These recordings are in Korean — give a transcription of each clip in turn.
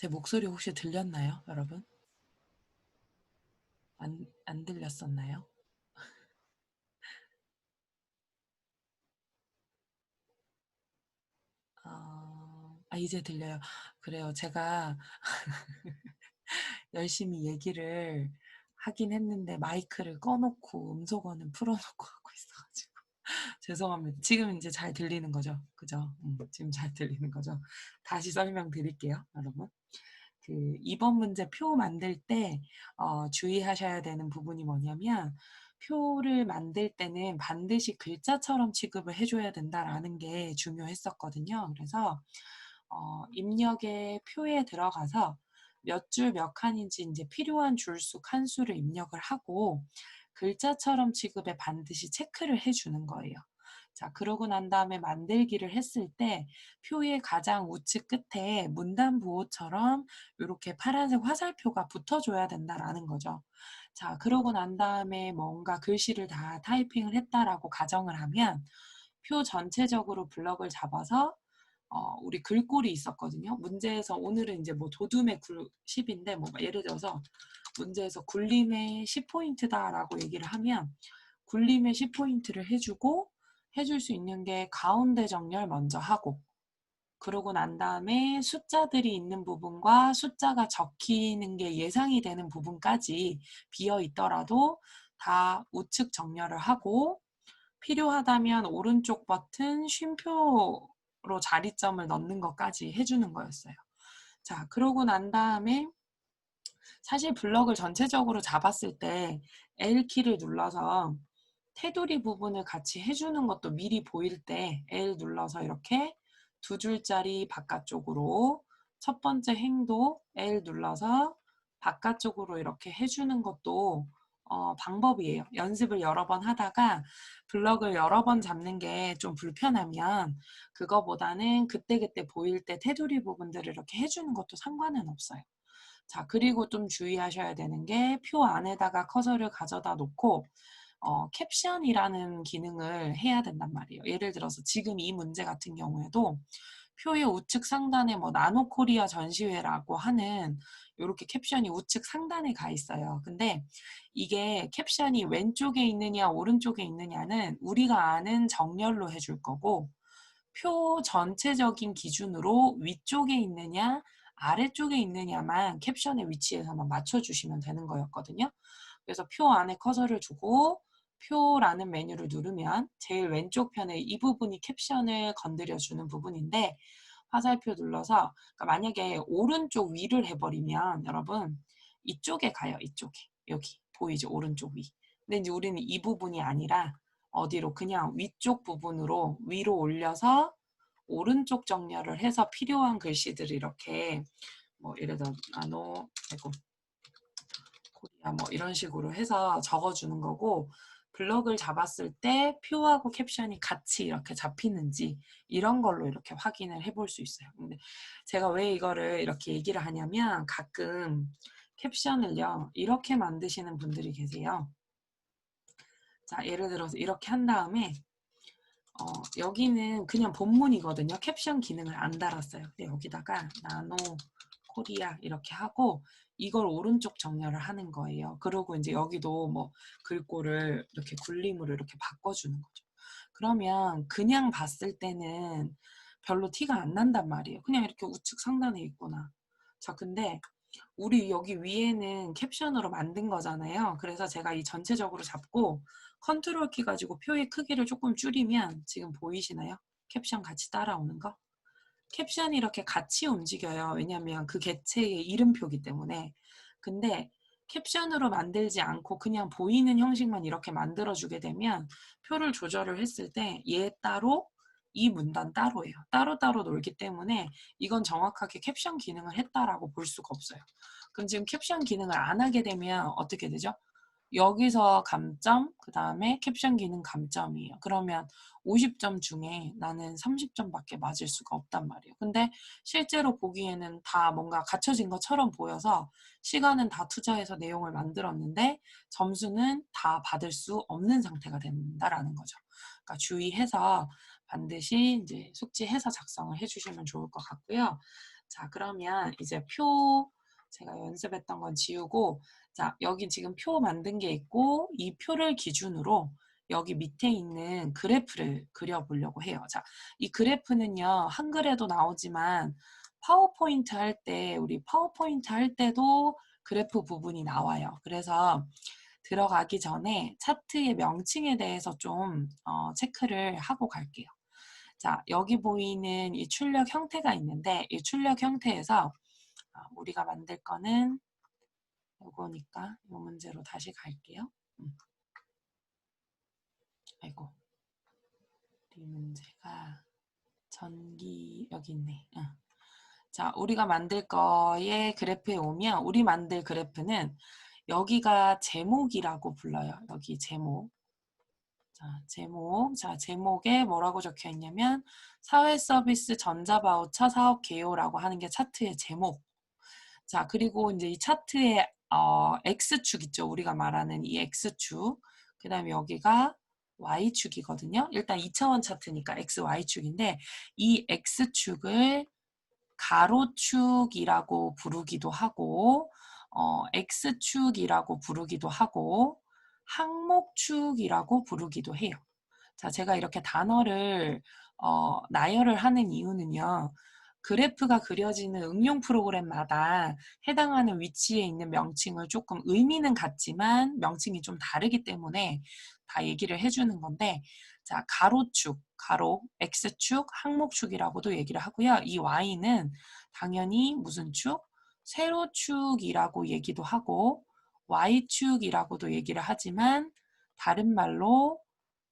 제 목소리 혹시 들렸나요, 여러분? 안 들렸었나요? 이제 들려요. 그래요. 제가 열심히 얘기를 하긴 했는데 마이크를 꺼놓고 음소거는 풀어놓고 하고 있어가지고 죄송합니다. 지금 이제 잘 들리는 거죠? 그죠? 지금 잘 들리는 거죠? 다시 설명드릴게요, 여러분. 그 2번 문제 표 만들 때 주의하셔야 되는 부분이 뭐냐면 표를 만들 때는 반드시 글자처럼 취급을 해줘야 된다라는 게 중요했었거든요. 그래서 입력의 표에 들어가서 몇 줄 몇 칸인지 이제 필요한 줄수 칸수를 입력을 하고 글자처럼 취급에 반드시 체크를 해주는 거예요. 자, 그러고 난 다음에 만들기를 했을 때 표의 가장 우측 끝에 문단 부호처럼 이렇게 파란색 화살표가 붙어줘야 된다라는 거죠. 자, 그러고 난 다음에 뭔가 글씨를 다 타이핑을 했다라고 가정을 하면 표 전체적으로 블럭을 잡아서 우리 글꼴이 있었거든요. 문제에서 오늘은 이제 뭐 도둠의 10인데 뭐 예를 들어서 문제에서 굴림의 10포인트다라고 얘기를 하면 굴림의 10포인트를 해주고 해줄 수 있는 게 가운데 정렬 먼저 하고 그러고 난 다음에 숫자들이 있는 부분과 숫자가 적히는 게 예상이 되는 부분까지 비어 있더라도 다 우측 정렬을 하고 필요하다면 오른쪽 버튼 쉼표로 자리점을 넣는 것까지 해주는 거였어요. 자, 그러고 난 다음에 사실 블럭을 전체적으로 잡았을 때 L키를 눌러서 테두리 부분을 같이 해주는 것도 미리 보일 때 L 눌러서 이렇게 두 줄짜리 바깥쪽으로 첫 번째 행도 L 눌러서 바깥쪽으로 이렇게 해주는 것도 방법이에요. 연습을 여러 번 하다가 블럭을 여러 번 잡는 게 좀 불편하면 그거보다는 그때그때 보일 때 테두리 부분들을 이렇게 해주는 것도 상관은 없어요. 자, 그리고 좀 주의하셔야 되는 게 표 안에다가 커서를 가져다 놓고 캡션이라는 기능을 해야 된단 말이에요. 예를 들어서 지금 이 문제 같은 경우에도 표의 우측 상단에 뭐 나노코리아 전시회라고 하는 이렇게 캡션이 우측 상단에 가 있어요. 근데 이게 캡션이 왼쪽에 있느냐 오른쪽에 있느냐는 우리가 아는 정렬로 해줄 거고 표 전체적인 기준으로 위쪽에 있느냐 아래쪽에 있느냐만 캡션의 위치에서만 맞춰주시면 되는 거였거든요. 그래서 표 안에 커서를 주고 표라는 메뉴를 누르면 제일 왼쪽 편에 이 부분이 캡션을 건드려주는 부분인데 화살표 눌러서 그러니까 만약에 오른쪽 위를 해버리면 여러분 이쪽에 가요. 이쪽에. 여기 보이죠? 오른쪽 위. 근데 이제 우리는 이 부분이 아니라 어디로 그냥 위쪽 부분으로 위로 올려서 오른쪽 정렬을 해서 필요한 글씨들을 이렇게 뭐 예를 들어 나노 아이고 코리아 뭐 이런 식으로 해서 적어주는 거고 블럭을 잡았을 때 표하고 캡션이 같이 이렇게 잡히는지 이런 걸로 이렇게 확인을 해볼 수 있어요. 근데 제가 왜 이거를 이렇게 얘기를 하냐면 가끔 캡션을요 이렇게 만드시는 분들이 계세요. 자, 예를 들어서 이렇게 한 다음에 여기는 그냥 본문이거든요. caption 기능을 안 달았어요. 근데 여기다가 나노 코리아 이렇게 하고 이걸 오른쪽 정렬을 하는 거예요. 그리고 이제 여기도 뭐 글꼴을 이렇게 굴림으로 이렇게 바꿔주는 거죠. 그러면 그냥 봤을 때는 별로 티가 안 난단 말이에요. 그냥 이렇게 우측 상단에 있구나. 자, 근데 우리 여기 위에는 캡션으로 만든 거잖아요. 그래서 제가 이 전체적으로 잡고 컨트롤 키 가지고 표의 크기를 조금 줄이면 지금 보이시나요? 캡션 같이 따라오는 거? 캡션이 이렇게 같이 움직여요. 왜냐하면 그 개체의 이름표기 때문에. 근데 캡션으로 만들지 않고 그냥 보이는 형식만 이렇게 만들어주게 되면 표를 조절을 했을 때 얘 따로 이 문단 따로예요. 따로따로 놀기 때문에 이건 정확하게 캡션 기능을 했다라고 볼 수가 없어요. 그럼 지금 캡션 기능을 안 하게 되면 어떻게 되죠? 여기서 감점, 그 다음에 캡션 기능 감점이에요. 그러면 50점 중에 나는 30점밖에 맞을 수가 없단 말이에요. 근데 실제로 보기에는 다 뭔가 갖춰진 것처럼 보여서 시간은 다 투자해서 내용을 만들었는데 점수는 다 받을 수 없는 상태가 된다라는 거죠. 그러니까 주의해서 반드시 이제 숙지해서 작성을 해주시면 좋을 것 같고요. 자, 그러면 이제 표 제가 연습했던 건 지우고 자, 여기 지금 표 만든 게 있고 이 표를 기준으로 여기 밑에 있는 그래프를 그려보려고 해요. 자, 이 그래프는요. 한글에도 나오지만 파워포인트 할 때 우리 파워포인트 할 때도 그래프 부분이 나와요. 그래서 들어가기 전에 차트의 명칭에 대해서 좀 체크를 하고 갈게요. 자, 여기 보이는 이 출력 형태가 있는데 이 출력 형태에서 우리가 만들 거는 요거니까 이 문제로 다시 갈게요. 아이고, 이 문제가 전기 여기 있네. 자, 우리가 만들 거의 그래프에 오면 우리 만들 그래프는 여기가 제목이라고 불러요. 여기 제목. 자, 제목. 자, 제목에 뭐라고 적혀 있냐면 사회서비스 전자바우처 사업 개요라고 하는 게 차트의 제목. 자, 그리고 이제 이 차트의 X축 있죠. 우리가 말하는 이 X축. 그 다음에 여기가 Y축이거든요. 일단 2차원 차트니까 X, Y축인데 이 X축을 가로축이라고 부르기도 하고 X축이라고 부르기도 하고 항목축이라고 부르기도 해요. 자, 제가 이렇게 단어를 나열을 하는 이유는요. 그래프가 그려지는 응용 프로그램마다 해당하는 위치에 있는 명칭을 조금 의미는 같지만 명칭이 좀 다르기 때문에 다 얘기를 해주는 건데 자, 가로축, 가로, X축, 항목축이라고도 얘기를 하고요. 이 Y는 당연히 무슨 축? 세로축이라고 얘기도 하고 Y축이라고도 얘기를 하지만 다른 말로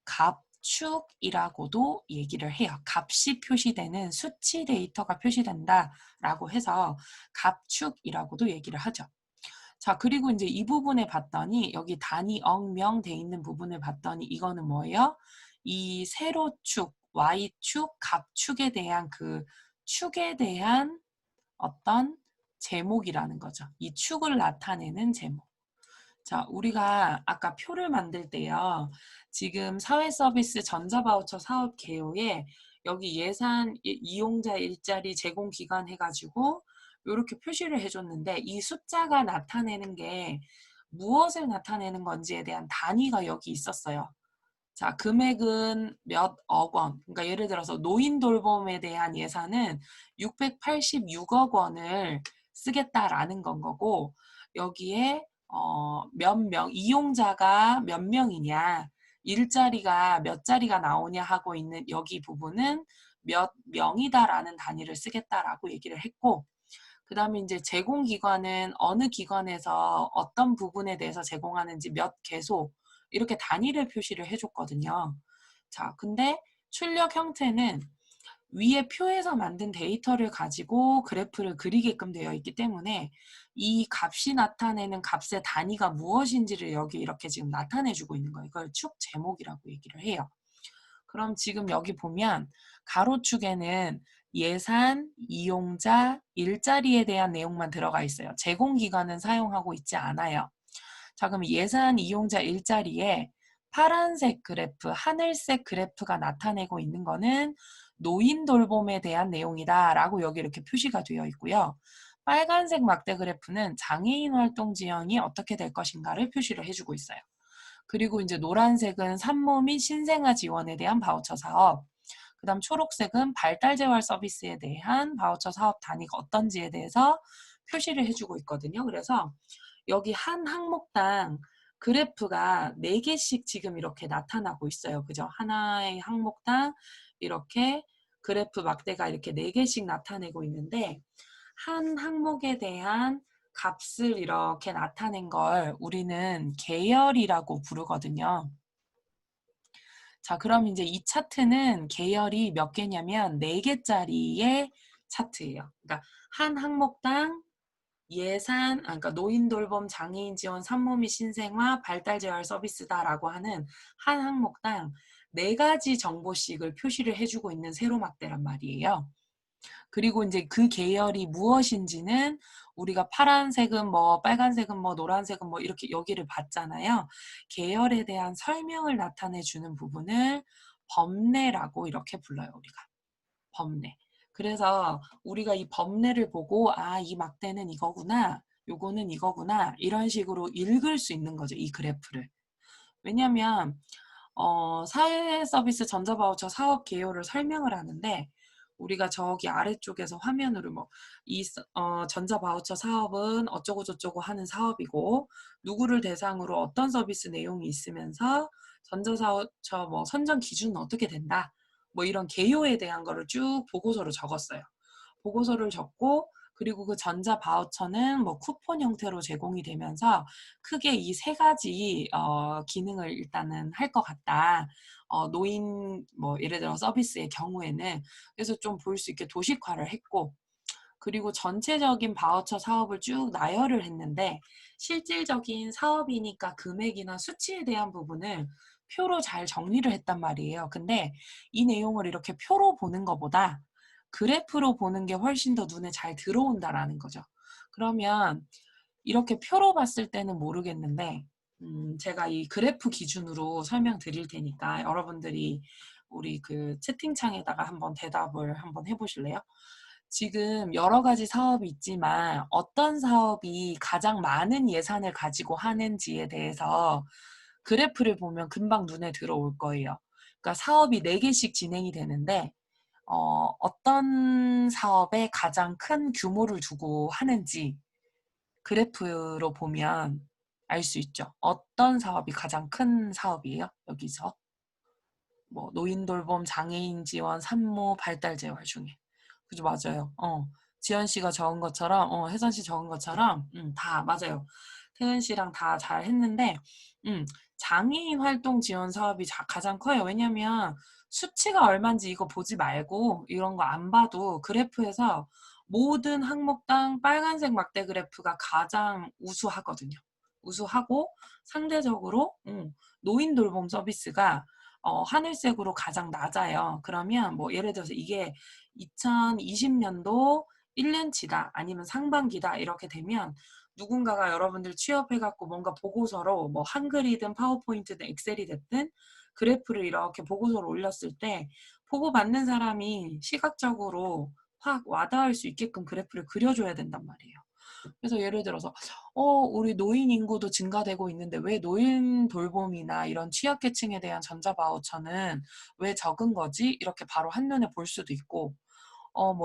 값축이라고도 얘기를 해요. 값이 표시되는 수치 데이터가 표시된다라고 해서 값축이라고도 얘기를 하죠. 자, 그리고 이제 이 부분에 봤더니 여기 단위 억명 돼 있는 부분을 봤더니 이거는 뭐예요? 이 세로축, Y축, 값축에 대한 그 축에 대한 어떤 제목이라는 거죠. 이 축을 나타내는 제목. 자, 우리가 아까 표를 만들 때요. 지금 사회서비스 전자바우처 사업 개요에 여기 예산 이용자 일자리 제공 기간 해가지고 이렇게 표시를 해줬는데 이 숫자가 나타내는 게 무엇을 나타내는 건지에 대한 단위가 여기 있었어요. 자, 금액은 몇억 원. 그러니까 예를 들어서 노인 돌봄에 대한 예산은 686억 원을 쓰겠다라는 건 거고 여기에 몇 명, 이용자가 몇 명이냐, 일자리가 몇 자리가 나오냐 하고 있는 여기 부분은 몇 명이다라는 단위를 쓰겠다라고 얘기를 했고 그 다음에 이제 제공기관은 어느 기관에서 어떤 부분에 대해서 제공하는지 몇 개소 이렇게 단위를 표시를 해줬거든요. 자, 근데 출력 형태는 위에 표에서 만든 데이터를 가지고 그래프를 그리게끔 되어 있기 때문에 이 값이 나타내는 값의 단위가 무엇인지를 여기 이렇게 지금 나타내주고 있는 거예요. 이걸 축 제목이라고 얘기를 해요. 그럼 지금 여기 보면 가로축에는 예산, 이용자, 일자리에 대한 내용만 들어가 있어요. 제공기관은 사용하고 있지 않아요. 자, 그럼 예산, 이용자, 일자리에 파란색 그래프, 하늘색 그래프가 나타내고 있는 거는 노인 돌봄에 대한 내용이다 라고 여기 이렇게 표시가 되어 있고요. 빨간색 막대 그래프는 장애인 활동 지원이 어떻게 될 것인가를 표시를 해주고 있어요. 그리고 이제 노란색은 산모 및 신생아 지원에 대한 바우처 사업, 그 다음 초록색은 발달재활 서비스에 대한 바우처 사업 단위가 어떤지에 대해서 표시를 해주고 있거든요. 그래서 여기 한 항목당 그래프가 4개씩 지금 이렇게 나타나고 있어요. 그죠? 하나의 항목당 이렇게 그래프 막대가 이렇게 4개씩 나타내고 있는데 한 항목에 대한 값을 이렇게 나타낸 걸 우리는 계열이라고 부르거든요. 자, 그럼 이제 이 차트는 계열이 몇 개냐면 4개짜리의 차트예요. 그러니까 한 항목당 예산, 그러니까 노인 돌봄, 장애인 지원, 산모 및 신생아, 발달 재활 서비스다라고 하는 한 항목당 4가지 정보씩을 표시를 해주고 있는 세로막대란 말이에요. 그리고 이제 그 계열이 무엇인지는 우리가 파란색은 뭐, 빨간색은 뭐, 노란색은 뭐 이렇게 여기를 봤잖아요. 계열에 대한 설명을 나타내 주는 부분을 범례라고 이렇게 불러요, 우리가. 범례. 그래서 우리가 이 법례를 보고 이 막대는 이거구나. 요거는 이거구나. 이런 식으로 읽을 수 있는 거죠. 이 그래프를. 왜냐면 사회 서비스 전자바우처 사업 개요를 설명을 하는데 우리가 저기 아래쪽에서 화면으로 이 전자바우처 사업은 어쩌고저쩌고 하는 사업이고 누구를 대상으로 어떤 서비스 내용이 있으면서 전자바우처 선정 기준은 어떻게 된다. 이런 개요에 대한 거를 쭉 보고서로 적었어요. 보고서를 적고 그리고 그 전자 바우처는 쿠폰 형태로 제공이 되면서 크게 이 세 가지 기능을 일단은 할 것 같다. 노인 예를 들어 서비스의 경우에는 그래서 좀 볼 수 있게 도식화를 했고 그리고 전체적인 바우처 사업을 쭉 나열을 했는데 실질적인 사업이니까 금액이나 수치에 대한 부분을 표로 잘 정리를 했단 말이에요. 근데 이 내용을 이렇게 표로 보는 것보다 그래프로 보는 게 훨씬 더 눈에 잘 들어온다라는 거죠. 그러면 이렇게 표로 봤을 때는 모르겠는데 제가 이 그래프 기준으로 설명드릴 테니까 여러분들이 우리 그 채팅창에다가 한번 대답을 한번 해보실래요? 지금 여러 가지 사업이 있지만 어떤 사업이 가장 많은 예산을 가지고 하는지에 대해서 그래프를 보면 금방 눈에 들어올 거예요. 그러니까 사업이 4개씩 진행이 되는데 어떤 사업에 가장 큰 규모를 두고 하는지 그래프로 보면 알 수 있죠. 어떤 사업이 가장 큰 사업이에요? 여기서 노인 돌봄, 장애인 지원, 산모, 발달 재활 중에. 그죠, 맞아요. 지연 씨가 적은 것처럼, 혜선 씨 적은 것처럼, 다 맞아요. 태은 씨랑 다 잘 했는데, 장애인 활동 지원 사업이 가장 커요. 왜냐면 수치가 얼마인지 이거 보지 말고 이런 거 안 봐도 그래프에서 모든 항목당 빨간색 막대 그래프가 가장 우수하거든요. 우수하고 상대적으로 노인 돌봄 서비스가 하늘색으로 가장 낮아요. 그러면 예를 들어서 이게 2020년도 1년치다 아니면 상반기다 이렇게 되면 누군가가 여러분들 취업해갖고 뭔가 보고서로 한글이든 파워포인트든 엑셀이 됐든 그래프를 이렇게 보고서로 올렸을 때 보고받는 사람이 시각적으로 확 와닿을 수 있게끔 그래프를 그려줘야 된단 말이에요. 그래서 예를 들어서 우리 노인 인구도 증가되고 있는데 왜 노인 돌봄이나 이런 취약계층에 대한 전자바우처는 왜 적은 거지? 이렇게 바로 한눈에 볼 수도 있고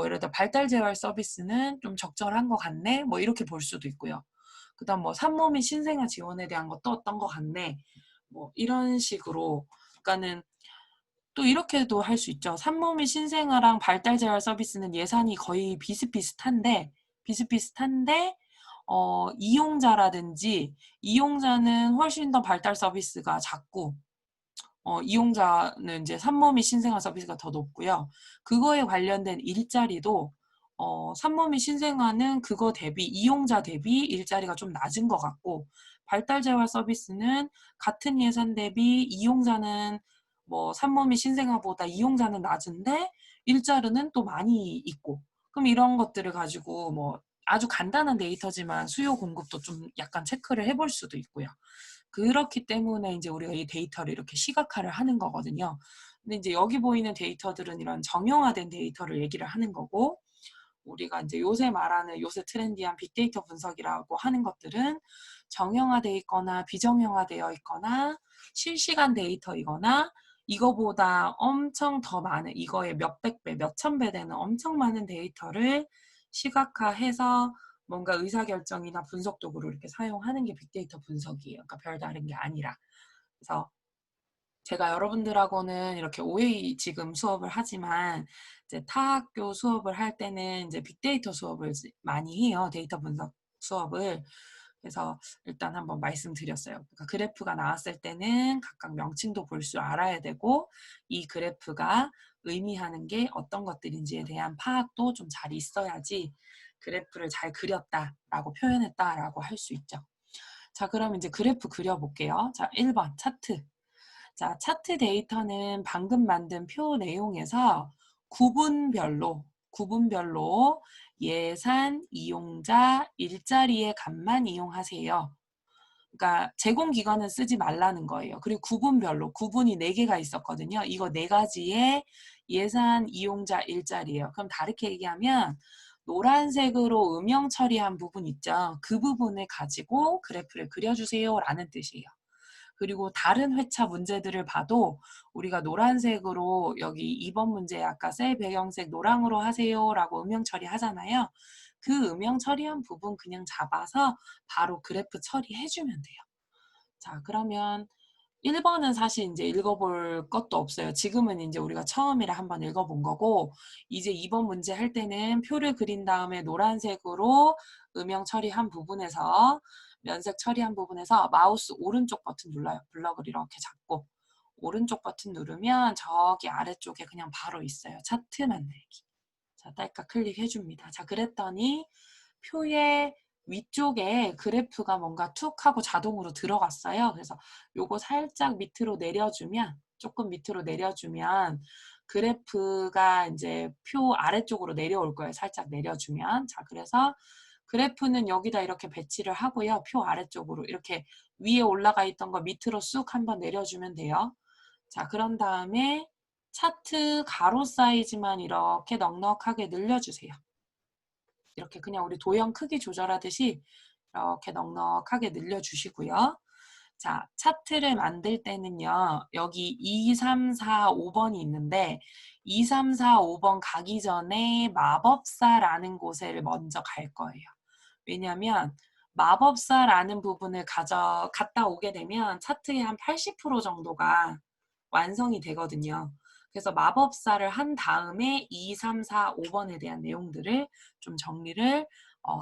예를 들어 발달 재활 서비스는 좀 적절한 것 같네? 이렇게 볼 수도 있고요. 그다음 산모 및 신생아 지원에 대한 것도 어떤 것 같네? 이런 식으로 그러니까는 또 이렇게도 할 수 있죠. 산모 및 신생아랑 발달 재활 서비스는 예산이 거의 비슷비슷한데 이용자는 훨씬 더 발달 서비스가 작고 이용자는 이제 산모 및 신생아 서비스가 더 높고요. 그거에 관련된 일자리도 산모 및 신생아는 그거 대비 이용자 대비 일자리가 좀 낮은 것 같고 발달 재활 서비스는 같은 예산 대비 이용자는 산모 및 신생아보다 이용자는 낮은데 일자리는 또 많이 있고 그럼 이런 것들을 가지고 아주 간단한 데이터지만 수요 공급도 좀 약간 체크를 해볼 수도 있고요. 그렇기 때문에 이제 우리가 이 데이터를 이렇게 시각화를 하는 거거든요. 근데 이제 여기 보이는 데이터들은 이런 정형화된 데이터를 얘기를 하는 거고, 우리가 이제 요새 말하는 요새 트렌디한 빅데이터 분석이라고 하는 것들은 정형화되어 있거나 비정형화되어 있거나 실시간 데이터이거나 이거보다 엄청 더 많은 이거의 몇백 배, 몇천 배 되는 엄청 많은 데이터를 시각화해서 뭔가 의사결정이나 분석 도구로 이렇게 사용하는 게 빅데이터 분석이에요. 그러니까 별다른 게 아니라. 그래서 제가 여러분들하고는 이렇게 OA 지금 수업을 하지만 이제 타학교 수업을 할 때는 이제 빅데이터 수업을 많이 해요. 데이터 분석 수업을. 그래서 일단 한번 말씀드렸어요. 그러니까 그래프가 나왔을 때는 각각 명칭도 볼 줄 알아야 되고 이 그래프가 의미하는 게 어떤 것들인지에 대한 파악도 좀 잘 있어야지 그래프를 잘 그렸다라고 표현했다라고 할 수 있죠. 자, 그럼 이제 그래프 그려볼게요. 자, 1번 차트. 자, 차트 데이터는 방금 만든 표 내용에서 구분별로 예산, 이용자, 일자리의 값만 이용하세요. 그러니까 제공기관은 쓰지 말라는 거예요. 그리고 구분별로 구분이 4개가 있었거든요. 이거 4가지의 예산 이용자 일자리예요. 그럼 다르게 얘기하면 노란색으로 음영 처리한 부분 있죠. 그 부분을 가지고 그래프를 그려주세요 라는 뜻이에요. 그리고 다른 회차 문제들을 봐도 우리가 노란색으로 여기 2번 문제 아까 셀 배경색 노랑으로 하세요 라고 음영 처리하잖아요. 그 음영 처리한 부분 그냥 잡아서 바로 그래프 처리해주면 돼요. 자, 그러면 1번은 사실 이제 읽어볼 것도 없어요. 지금은 이제 우리가 처음이라 한번 읽어본 거고, 이제 2번 문제 할 때는 표를 그린 다음에 노란색으로 음영 처리한 부분에서, 면색 처리한 부분에서 마우스 오른쪽 버튼 눌러요. 블럭을 이렇게 잡고. 오른쪽 버튼 누르면 저기 아래쪽에 그냥 바로 있어요. 차트 만들기. 자, 딸깍 클릭해줍니다. 자, 그랬더니 표의 위쪽에 그래프가 뭔가 툭 하고 자동으로 들어갔어요. 그래서 요거 살짝 밑으로 내려주면, 조금 밑으로 내려주면 그래프가 이제 표 아래쪽으로 내려올 거예요. 살짝 내려주면. 자, 그래서 그래프는 여기다 이렇게 배치를 하고요. 표 아래쪽으로 이렇게 위에 올라가 있던 거 밑으로 쑥 한번 내려주면 돼요. 자, 그런 다음에 차트 가로 사이즈만 이렇게 넉넉하게 늘려주세요. 이렇게 그냥 우리 도형 크기 조절하듯이 이렇게 넉넉하게 늘려주시고요. 자, 차트를 만들 때는요. 여기 2, 3, 4, 5번이 있는데 2, 3, 4, 5번 가기 전에 마법사라는 곳을 먼저 갈 거예요. 왜냐하면 마법사라는 부분을 갔다 오게 되면 차트의 한 80% 정도가 완성이 되거든요. 그래서 마법사를 한 다음에 2, 3, 4, 5번에 대한 내용들을 좀 정리를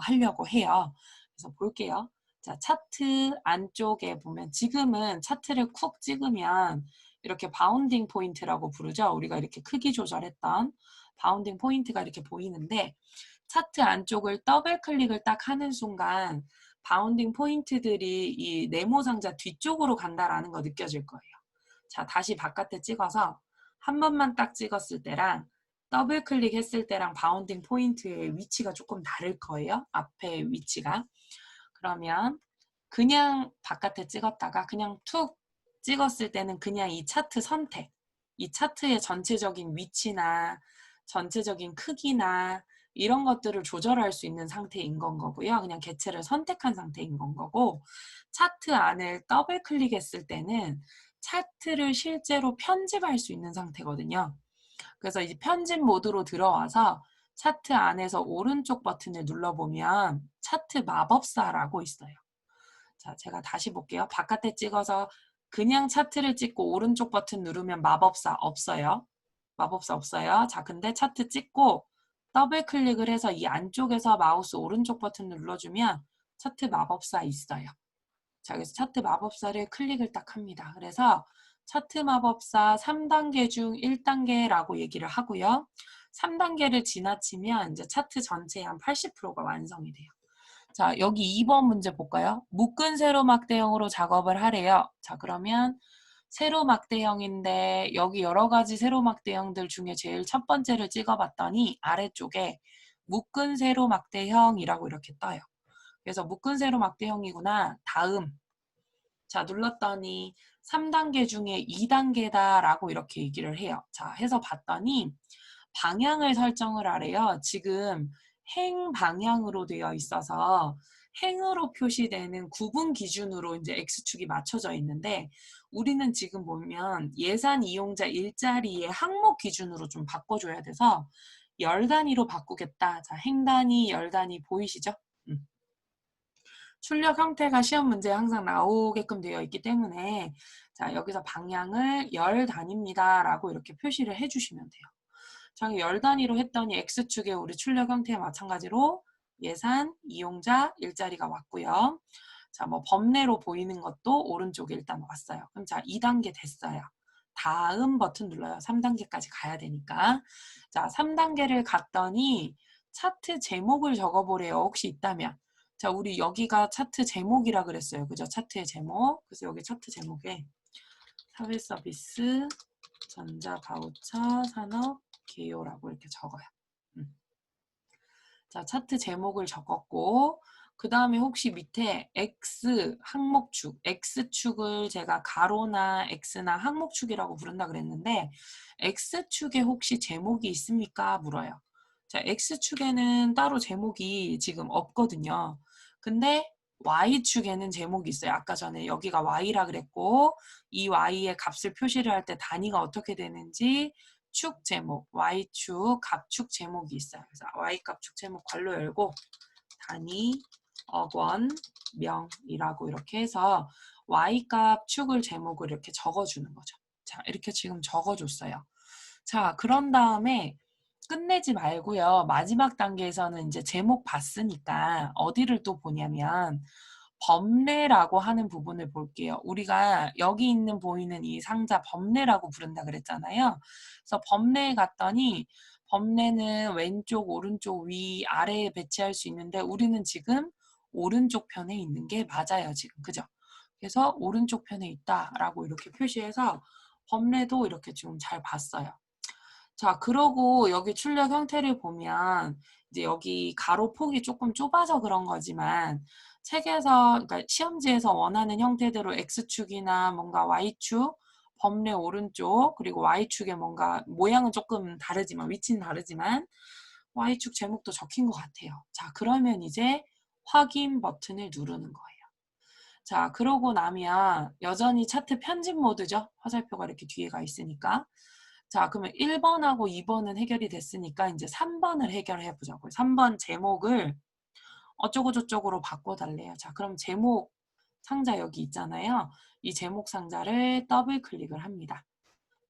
하려고 해요. 그래서 볼게요. 자, 차트 안쪽에 보면 지금은 차트를 쿡 찍으면 이렇게 바운딩 포인트라고 부르죠. 우리가 이렇게 크기 조절했던 바운딩 포인트가 이렇게 보이는데 차트 안쪽을 더블 클릭을 딱 하는 순간 바운딩 포인트들이 이 네모 상자 뒤쪽으로 간다라는 거 느껴질 거예요. 자, 다시 바깥에 찍어서 한 번만 딱 찍었을 때랑 더블 클릭했을 때랑 바운딩 포인트의 위치가 조금 다를 거예요. 앞에 위치가. 그러면 그냥 바깥에 찍었다가 그냥 툭 찍었을 때는 그냥 이 차트 선택, 이 차트의 전체적인 위치나 전체적인 크기나 이런 것들을 조절할 수 있는 상태인 건 거고요. 그냥 개체를 선택한 상태인 건 거고 차트 안을 더블 클릭했을 때는 차트를 실제로 편집할 수 있는 상태거든요. 그래서 이제 편집 모드로 들어와서 차트 안에서 오른쪽 버튼을 눌러보면 차트 마법사라고 있어요. 자, 제가 다시 볼게요. 바깥에 찍어서 그냥 차트를 찍고 오른쪽 버튼 누르면 마법사 없어요. 마법사 없어요. 자, 근데 차트 찍고 더블 클릭을 해서 이 안쪽에서 마우스 오른쪽 버튼 눌러주면 차트 마법사 있어요. 자, 그래서 차트 마법사를 클릭을 딱 합니다. 그래서 차트 마법사 3단계 중 1단계라고 얘기를 하고요. 3단계를 지나치면 이제 차트 전체의 한 80%가 완성이 돼요. 자, 여기 2번 문제 볼까요? 묶은 세로 막대형으로 작업을 하래요. 자, 그러면 세로 막대형인데 여기 여러 가지 세로 막대형들 중에 제일 첫 번째를 찍어봤더니 아래쪽에 묶은 세로 막대형이라고 이렇게 떠요. 그래서 묶은 세로 막대형이구나. 다음. 자, 눌렀더니 3단계 중에 2단계다라고 이렇게 얘기를 해요. 자, 해서 봤더니 방향을 설정을 하래요. 지금 행 방향으로 되어 있어서 행으로 표시되는 구분 기준으로 이제 X축이 맞춰져 있는데 우리는 지금 보면 예산 이용자 일자리의 항목 기준으로 좀 바꿔줘야 돼서 열 단위로 바꾸겠다. 자, 행 단위, 열 단위 보이시죠? 출력 형태가 시험 문제에 항상 나오게끔 되어 있기 때문에 자, 여기서 방향을 열 단위입니다. 라고 이렇게 표시를 해주시면 돼요. 자, 열 단위로 했더니 X축에 우리 출력 형태와 마찬가지로 예산, 이용자, 일자리가 왔고요. 자, 뭐 범례로 보이는 것도 오른쪽에 일단 왔어요. 그럼 자, 2단계 됐어요. 다음 버튼 눌러요. 3단계까지 가야 되니까. 자, 3단계를 갔더니 차트 제목을 적어보래요. 혹시 있다면. 자, 우리 여기가 차트 제목이라 그랬어요. 그죠? 차트의 제목. 그래서 여기 차트 제목에 사회 서비스, 전자 바우처, 산업, 개요라고 이렇게 적어요. 자, 차트 제목을 적었고 그 다음에 혹시 밑에 X 항목축, X축을 제가 가로나 X나 항목축이라고 부른다 그랬는데 X축에 혹시 제목이 있습니까? 물어요. 자, X축에는 따로 제목이 지금 없거든요. 근데 Y축에는 제목이 있어요. 아까 전에 여기가 Y라 그랬고 이 Y의 값을 표시를 할 때 단위가 어떻게 되는지 축 제목, Y축, 값축 제목이 있어요. 그래서 Y값 축 제목 괄호 열고 단위, 억원, 명이라고 이렇게 해서 Y값 축을 제목을 이렇게 적어주는 거죠. 자, 이렇게 지금 적어줬어요. 자, 그런 다음에 끝내지 말고요. 마지막 단계에서는 이제 제목 봤으니까 어디를 또 보냐면 범례라고 하는 부분을 볼게요. 우리가 여기 있는 보이는 이 상자 범례라고 부른다 그랬잖아요. 그래서 범례에 갔더니 범례는 왼쪽, 오른쪽, 위, 아래에 배치할 수 있는데 우리는 지금 오른쪽 편에 있는 게 맞아요. 지금. 그죠? 그래서 오른쪽 편에 있다라고 이렇게 표시해서 범례도 이렇게 지금 잘 봤어요. 자, 그러고 여기 출력 형태를 보면 이제 여기 가로 폭이 조금 좁아서 그런 거지만 책에서 그러니까 시험지에서 원하는 형태대로 X축이나 뭔가 Y축, 범례 오른쪽 그리고 Y축에 뭔가 모양은 조금 다르지만 위치는 다르지만 Y축 제목도 적힌 것 같아요. 자, 그러면 이제 확인 버튼을 누르는 거예요. 자, 그러고 나면 여전히 차트 편집 모드죠. 화살표가 이렇게 뒤에 가 있으니까. 자, 그러면 1번하고 2번은 해결이 됐으니까 이제 3번을 해결해 보자고요. 3번 제목을 어쩌고저쩌고로 바꿔달래요. 자, 그럼 제목 상자 여기 있잖아요. 이 제목 상자를 더블 클릭을 합니다.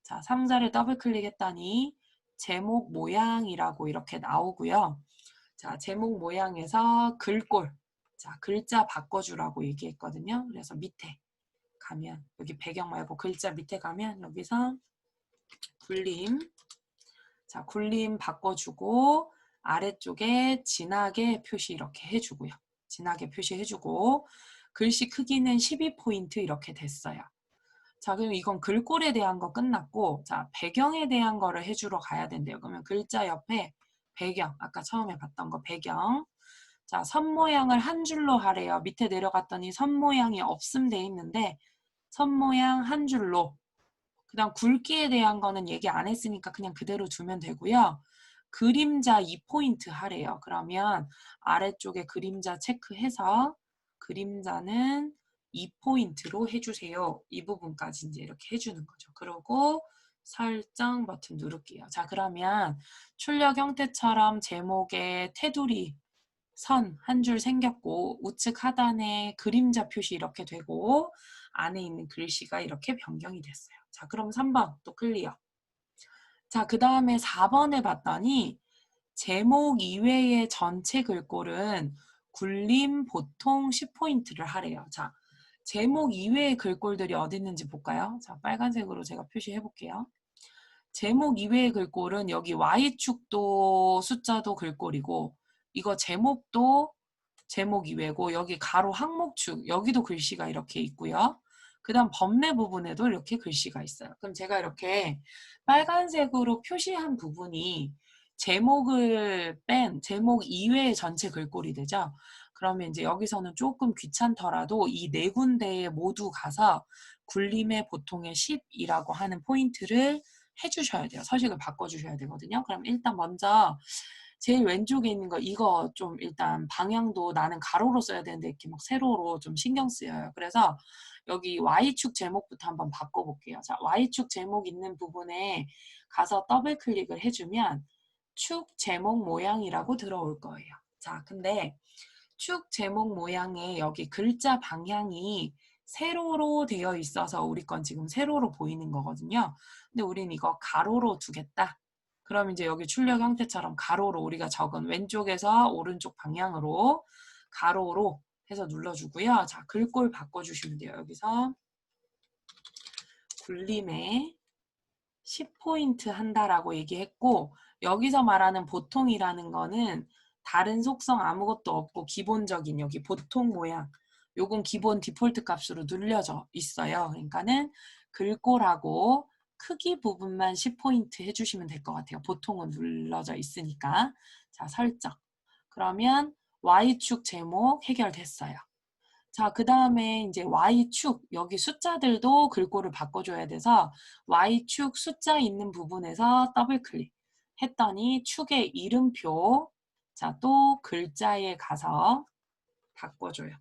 자, 상자를 더블 클릭했더니 제목 모양이라고 이렇게 나오고요. 자, 제목 모양에서 글꼴. 자, 글자 바꿔주라고 얘기했거든요. 그래서 밑에 가면 여기 배경 말고 글자 밑에 가면 여기서 굴림. 자, 굴림 바꿔주고 아래쪽에 진하게 표시 이렇게 해주고요. 진하게 표시해주고 글씨 크기는 12포인트 이렇게 됐어요. 자, 그럼 이건 글꼴에 대한 거 끝났고 자, 배경에 대한 거를 해주러 가야 된대요. 그러면 글자 옆에 배경, 아까 처음에 봤던 거 배경. 자, 선 모양을 한 줄로 하래요. 밑에 내려갔더니 선 모양이 없음 돼 있는데 선 모양 한 줄로 그 다음 굵기에 대한 거는 얘기 안 했으니까 그냥 그대로 두면 되고요. 그림자 2포인트 하래요. 그러면 아래쪽에 그림자 체크해서 그림자는 2포인트로 해주세요. 이 부분까지 이제 이렇게 해주는 거죠. 그러고 설정 버튼 누를게요. 자, 그러면 출력 형태처럼 제목에 테두리 선 한 줄 생겼고 우측 하단에 그림자 표시 이렇게 되고 안에 있는 글씨가 이렇게 변경이 됐어요. 자, 그럼 3번 또 클리어. 자, 그 다음에 4번에 봤더니 제목 이외의 전체 글꼴은 굴림 보통 10포인트를 하래요. 자, 제목 이외의 글꼴들이 어디 있는지 볼까요? 자, 빨간색으로 제가 표시해 볼게요. 제목 이외의 글꼴은 여기 Y축도 숫자도 글꼴이고 이거 제목도 제목 이외고 여기 가로 항목축 여기도 글씨가 이렇게 있고요. 그 다음 범례 부분에도 이렇게 글씨가 있어요. 그럼 제가 이렇게 빨간색으로 표시한 부분이 제목을 뺀 제목 이외의 전체 글꼴이 되죠. 그러면 이제 여기서는 조금 귀찮더라도 이 네 군데에 모두 가서 굴림의 보통의 10이라고 하는 포인트를 해주셔야 돼요. 서식을 바꿔주셔야 되거든요. 그럼 일단 먼저 제일 왼쪽에 있는 거 이거 좀 일단 방향도 나는 가로로 써야 되는데 이렇게 막 세로로 좀 신경 쓰여요. 그래서 여기 Y축 제목부터 한번 바꿔볼게요. 자, Y축 제목 있는 부분에 가서 더블 클릭을 해주면 축 제목 모양이라고 들어올 거예요. 자, 근데 축 제목 모양에 여기 글자 방향이 세로로 되어 있어서 우리 건 지금 세로로 보이는 거거든요. 근데 우린 이거 가로로 두겠다. 그럼 이제 여기 출력 형태처럼 가로로 우리가 적은 왼쪽에서 오른쪽 방향으로 가로로 해서 눌러주고요. 자, 글꼴 바꿔주시면 돼요. 여기서 굴림에 10포인트 한다라고 얘기했고 여기서 말하는 보통이라는 거는 다른 속성 아무것도 없고 기본적인 여기 보통 모양 요건 기본 디폴트 값으로 눌려져 있어요. 그러니까는 글꼴하고 크기 부분만 10포인트 해주시면 될 것 같아요. 보통은 눌러져 있으니까. 자, 설정. 그러면 Y축 제목 해결됐어요. 자, 그 다음에 이제 Y축, 여기 숫자들도 글꼴을 바꿔줘야 돼서 Y축 숫자 있는 부분에서 더블 클릭 했더니 축의 이름표, 자, 또 글자에 가서 바꿔줘요.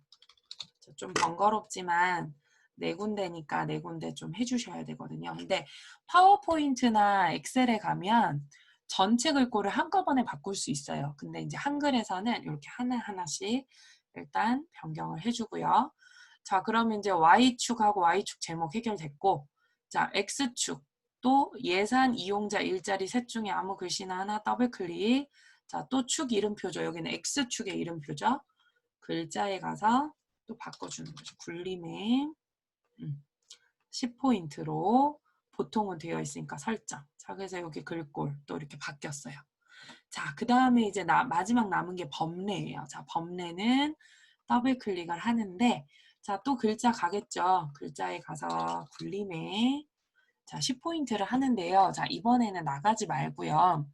좀 번거롭지만 네 군데니까 네 군데 좀 해주셔야 되거든요. 근데 파워포인트나 엑셀에 가면 전체 글꼴을 한꺼번에 바꿀 수 있어요. 근데 이제 한글에서는 이렇게 하나하나씩 일단 변경을 해주고요. 자, 그러면 이제 Y축하고 Y축 제목 해결됐고, 자, X축 또 예산 이용자 일자리 셋 중에 아무 글씨나 하나 더블 클릭. 자, 또 축 이름표죠. 여기는 X축의 이름표죠. 글자에 가서 또 바꿔주는 거죠. 굴림에 10포인트로 보통은 되어 있으니까 설정. 자, 그래서 여기 글꼴 또 이렇게 바뀌었어요. 자, 그 다음에 이제 마지막 남은 게 범례예요. 자, 범례는 더블 클릭을 하는데, 자, 또 글자 가겠죠. 글자에 가서 굴림에 자, 10포인트를 하는데요. 자, 이번에는 나가지 말고요.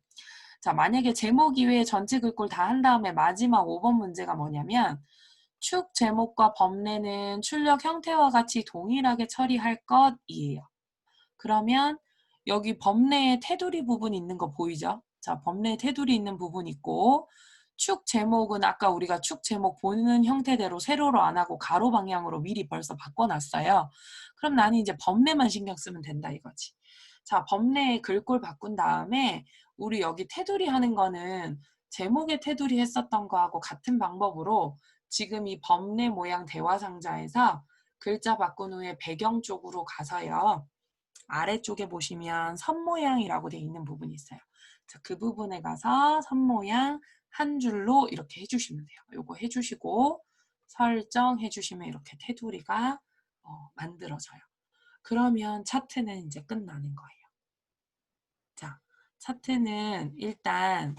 자, 만약에 제목 이외에 전체 글꼴 다 한 다음에 마지막 5번 문제가 뭐냐면 축 제목과 범례는 출력 형태와 같이 동일하게 처리할 것이에요. 그러면 여기 범례의 테두리 부분 있는 거 보이죠? 자, 범례 테두리 있는 부분 있고 축 제목은 아까 우리가 축 제목 보는 형태대로 세로로 안 하고 가로 방향으로 미리 벌써 바꿔놨어요. 그럼 나는 이제 범례만 신경 쓰면 된다 이거지. 자, 범례의 글꼴 바꾼 다음에 우리 여기 테두리 하는 거는 제목의 테두리 했었던 거하고 같은 방법으로 지금 이 범례 모양 대화 상자에서 글자 바꾼 후에 배경 쪽으로 가서요. 아래쪽에 보시면 선 모양이라고 되어 있는 부분이 있어요. 자, 그 부분에 가서 선 모양 한 줄로 이렇게 해주시면 돼요. 요거 해주시고 설정해 주시면 이렇게 테두리가 만들어져요. 그러면 차트는 이제 끝나는 거예요. 자, 차트는 일단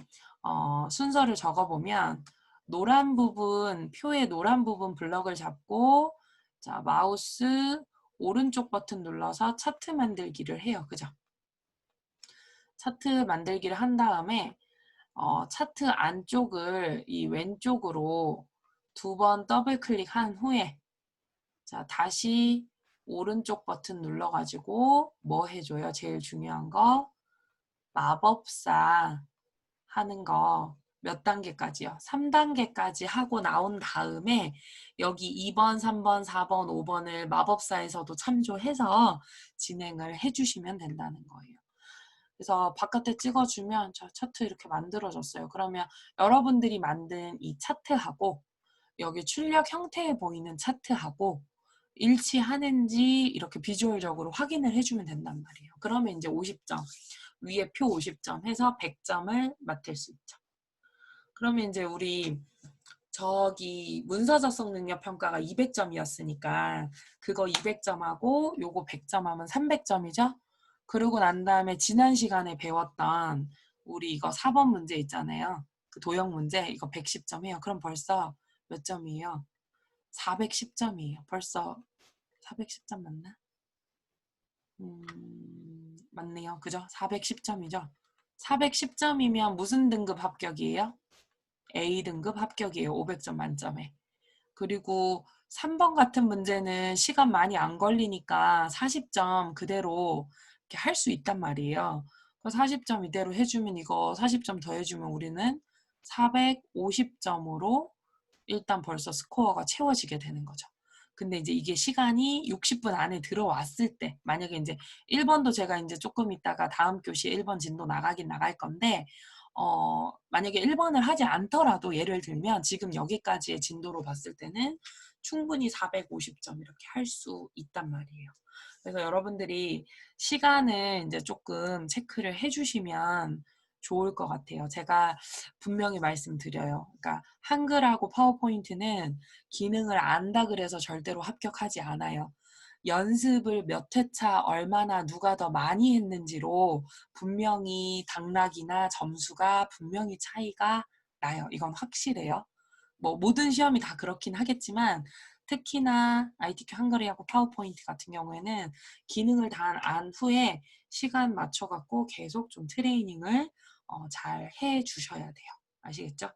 순서를 적어보면 노란 부분, 표의 노란 부분 블럭을 잡고 자, 마우스 오른쪽 버튼 눌러서 차트 만들기를 해요. 그죠? 차트 만들기를 한 다음에 차트 안쪽을 이 왼쪽으로 2번 더블 클릭한 후에 자, 다시 오른쪽 버튼 눌러가지고 뭐 해줘요? 제일 중요한 거 마법사 하는 거 몇 단계까지요? 3단계까지 하고 나온 다음에 여기 2번, 3번, 4번, 5번을 마법사에서도 참조해서 진행을 해주시면 된다는 거예요. 그래서 바깥에 찍어주면 저 차트 이렇게 만들어졌어요. 그러면 여러분들이 만든 이 차트하고 여기 출력 형태에 보이는 차트하고 일치하는지 이렇게 비주얼적으로 확인을 해주면 된단 말이에요. 그러면 이제 50점, 위에 표 50점 해서 100점을 맡을 수 있죠. 그러면 이제 우리 저기 문서 작성 능력 평가가 200점이었으니까 그거 200점하고 요거 100점 하면 300점이죠? 그러고 난 다음에 지난 시간에 배웠던 우리 이거 4번 문제 있잖아요. 그 도형 문제 이거 110점 해요. 그럼 벌써 몇 점이에요? 410점이에요. 벌써 410점 맞나? 맞네요. 그죠? 410점이죠? 410점이면 무슨 등급 합격이에요? A등급 합격이에요. 500점 만점에. 그리고 3번 같은 문제는 시간 많이 안 걸리니까 40점 그대로 할 수 있단 말이에요. 40점 이대로 해주면 이거 40점 더 해주면 우리는 450점으로 일단 벌써 스코어가 채워지게 되는 거죠. 근데 이제 이게 시간이 60분 안에 들어왔을 때 만약에 이제 1번도 제가 이제 조금 있다가 다음 교시에 1번 진도 나가긴 나갈 건데 만약에 1번을 하지 않더라도 예를 들면 지금 여기까지의 진도로 봤을 때는 충분히 450점 이렇게 할 수 있단 말이에요. 그래서 여러분들이 시간을 이제 조금 체크를 해주시면 좋을 것 같아요. 제가 분명히 말씀드려요. 그러니까 한글하고 파워포인트는 기능을 안다 그래서 절대로 합격하지 않아요. 연습을 몇 회차 얼마나 누가 더 많이 했는지로 분명히 당락이나 점수가 분명히 차이가 나요. 이건 확실해요. 뭐 모든 시험이 다 그렇긴 하겠지만 특히나 ITQ 한글이하고 파워포인트 같은 경우에는 기능을 다 안 후에 시간 맞춰갖고 계속 좀 트레이닝을 잘 해주셔야 돼요. 아시겠죠?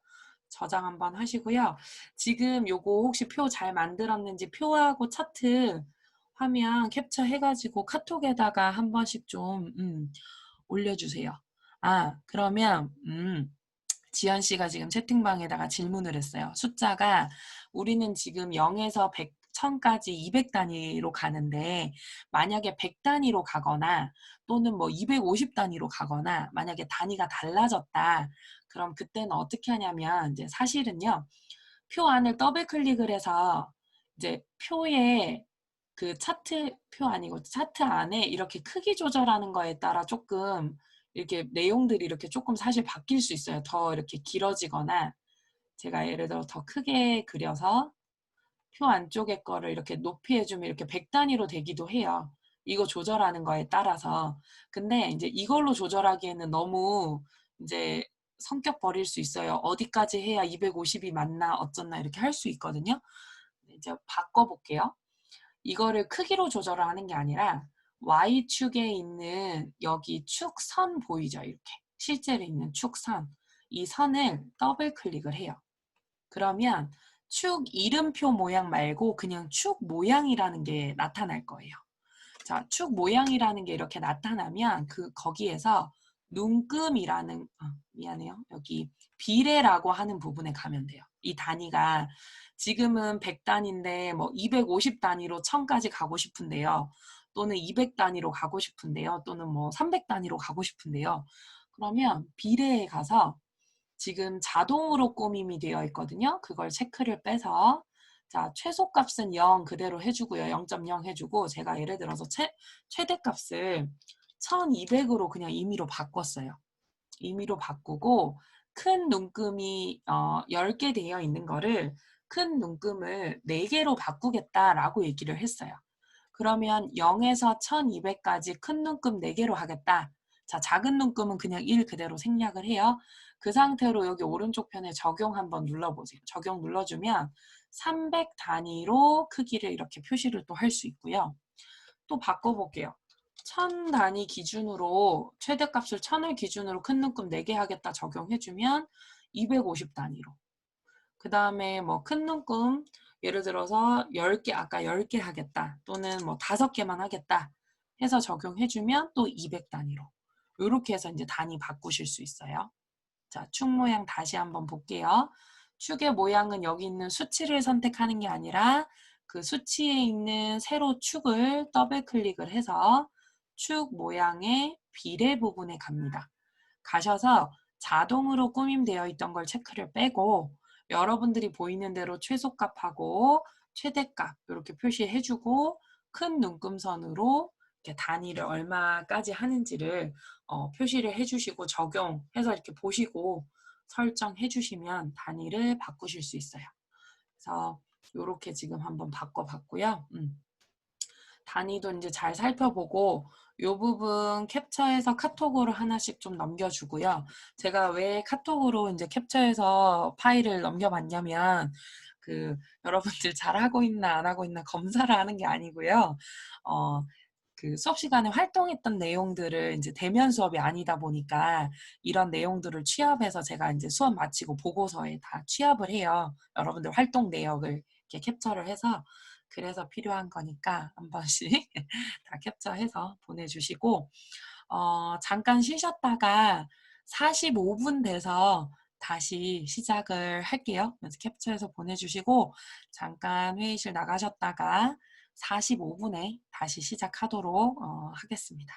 저장 한번 하시고요. 지금 요거 혹시 표 잘 만들었는지 표하고 차트 화면 캡처해 가지고 카톡에다가 한 번씩 좀 올려주세요. 아, 그러면 지연 씨가 지금 채팅방에다가 질문을 했어요. 숫자가 우리는 지금 0에서 100, 1000까지 200 단위로 가는데 만약에 100 단위로 가거나 또는 뭐 250 단위로 가거나 만약에 단위가 달라졌다. 그럼 그때는 어떻게 하냐면 이제 사실은요. 표 안을 더블 클릭을 해서 이제 표에 그 차트 표 아니고 차트 안에 이렇게 크기 조절하는 거에 따라 조금 이렇게 내용들이 이렇게 조금 사실 바뀔 수 있어요. 더 이렇게 길어지거나 제가 예를 들어 더 크게 그려서 표 안쪽에 거를 이렇게 높이 해주면 이렇게 100 단위로 되기도 해요. 이거 조절하는 거에 따라서. 근데 이제 이걸로 조절하기에는 너무 이제 성격 버릴 수 있어요. 어디까지 해야 250이 맞나 어쩌나 이렇게 할 수 있거든요. 이제 바꿔볼게요. 이거를 크기로 조절을 하는 게 아니라 Y축에 있는 여기 축선 보이죠? 이렇게 실제로 있는 축선. 이 선을 더블 클릭을 해요. 그러면 축 이름표 모양 말고 그냥 축 모양이라는 게 나타날 거예요. 자, 축 모양이라는 게 이렇게 나타나면 거기에서 눈금이라는 미안해요. 여기 비례라고 하는 부분에 가면 돼요. 이 단위가 지금은 100단인데 뭐 250 단위로 1000까지 가고 싶은데요. 또는 200 단위로 가고 싶은데요. 또는 뭐 300 단위로 가고 싶은데요. 그러면 비례에 가서 지금 자동으로 꾸밈이 되어 있거든요. 그걸 체크를 빼서 자, 최소값은 0 그대로 해주고요. 0.0 해주고 제가 예를 들어서 최대값을 1200으로 그냥 임의로 바꿨어요. 임의로 바꾸고 큰 눈금이 10개 되어 있는 거를 큰 눈금을 4개로 바꾸겠다라고 얘기를 했어요. 그러면 0에서 1200까지 큰 눈금 4개로 하겠다. 자, 작은 눈금은 그냥 1 그대로 생략을 해요. 그 상태로 여기 오른쪽 편에 적용 한번 눌러보세요. 적용 눌러주면 300 단위로 크기를 이렇게 표시를 또 할 수 있고요. 또 바꿔볼게요. 1000 단위 기준으로 최대값을 1000을 기준으로 큰 눈금 4개 하겠다 적용해주면 250 단위로. 그 다음에 뭐 큰 눈금 예를 들어서 10개 아까 10개 하겠다 또는 뭐 5개만 하겠다 해서 적용해주면 또 200 단위로 이렇게 해서 이제 단위 바꾸실 수 있어요. 자, 축 모양 다시 한번 볼게요. 축의 모양은 여기 있는 수치를 선택하는 게 아니라 그 수치에 있는 세로 축을 더블 클릭을 해서 축 모양의 비례 부분에 갑니다. 가셔서 자동으로 꾸밈되어 있던 걸 체크를 빼고 여러분들이 보이는 대로 최소값하고 최대값 이렇게 표시해주고 큰 눈금선으로 이렇게 단위를 얼마까지 하는지를 표시를 해주시고 적용해서 이렇게 보시고 설정해 주시면 단위를 바꾸실 수 있어요. 그래서 이렇게 지금 한번 바꿔봤고요. 단위도 이제 잘 살펴보고 이 부분 캡처해서 카톡으로 하나씩 좀 넘겨주고요. 제가 왜 카톡으로 이제 캡처해서 파일을 넘겨봤냐면 여러분들 잘하고 있나 안 하고 있나 검사를 하는 게 아니고요. 그 수업 시간에 활동했던 내용들을 이제 대면 수업이 아니다 보니까 이런 내용들을 취합해서 제가 이제 수업 마치고 보고서에 다 취합을 해요. 여러분들 활동 내역을 이렇게 캡처를 해서 그래서 필요한 거니까 한 번씩 다 캡처해서 보내주시고 잠깐 쉬셨다가 45분 돼서 다시 시작을 할게요. 그래서 캡처해서 보내주시고 잠깐 회의실 나가셨다가 45분에 다시 시작하도록 하겠습니다.